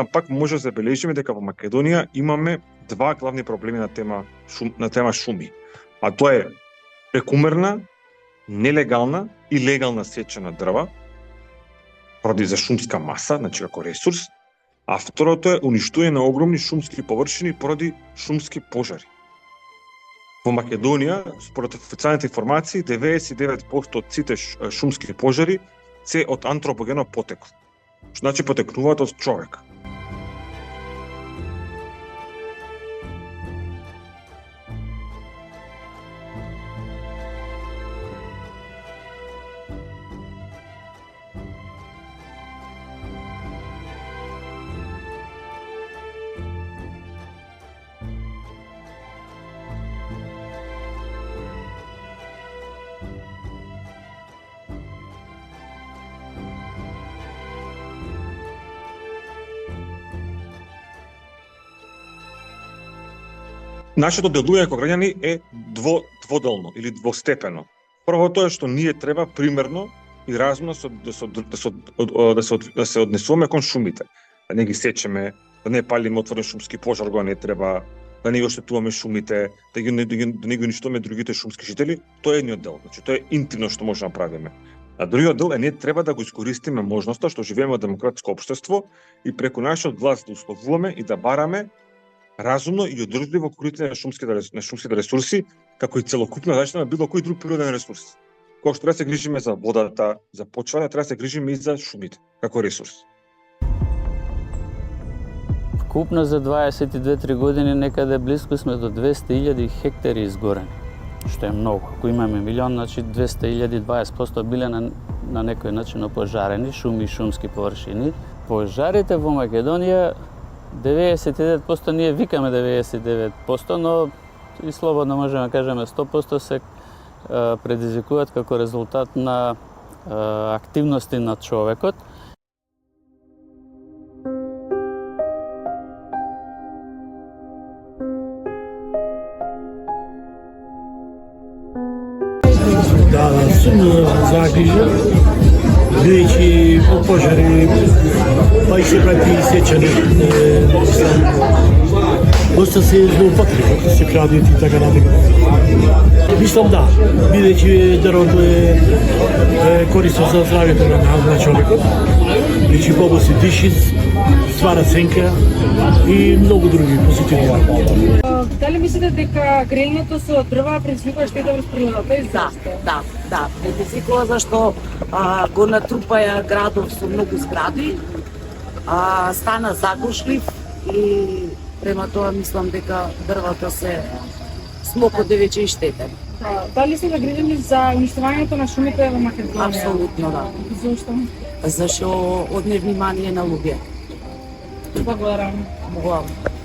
пак може да забележиме дека во Македонија имаме два главни проблеми на тема шуми. А тоа е прекумерна, нелегална и легална сеча на дрва, поради за шумска маса, значи како ресурс, а второто е уништување на огромни шумски површини поради шумски пожари. Во Македонија, според официјалните информации, 99% од сите шумски пожари се од антропогено потекло. Што значи потекнуваат од човек. Нашето делување како граѓани е дводелно или двостепено. Првото е што ние треба примерно и разумно да се однесуваме кон шумите. Да не ги сечеме, да не палиме отворен шумски пожар кога не треба, да не ги оштетуваме шумите, да не ги уништуваме другите шумски жители. Тоа е едниот дел. Значи тоа е интимно што може да направиме. А другиот дел е ние треба да го искористиме можноста што живееме во демократско општество и преку нашиот глас да условуваме и да бараме разумно и одржливо користење на шумските ресурси, како и целокупна заштита на било кој друг природен ресурс. Кога што треба се грижиме за водата, за почвата, треба се грижиме и за шумите, како ресурс. Вкупно за 22-3 години некаде близко сме до 200.000 хектари изгорени, што е многу. Ако имаме милион, значи 200.000, 20% биле на некој начин опожарени, шуми и шумски површини. Пожарите во Македонија 99%, ние викаме 99%, но и слободно можеме да кажеме 100% се предизвикуваат како резултат на активности на човекот. Да, сум загрижен, бидејќи по пожари, па и се прати сечене, доста се злоупотреби, се крадат и така натаму. Мислам да, бидејќи дрвото е корисно за здравјето на човекот, бидејќи бобо се диши, ствара сенка и многу други позитивни. Дали мислите дека грејењето со дрва предизвикува штета врз природата? Да, предизвикува зашто го натрупаја градов со многу згради, стана загушлив и према тоа мислам дека дрвата се смокот веќе и штетен. Дали сте загрижени за уништувањето на шумите во Македонија? Апсолутно да. Зошто? Зашто од невнимание на луѓе. Благодарам. Благодарам.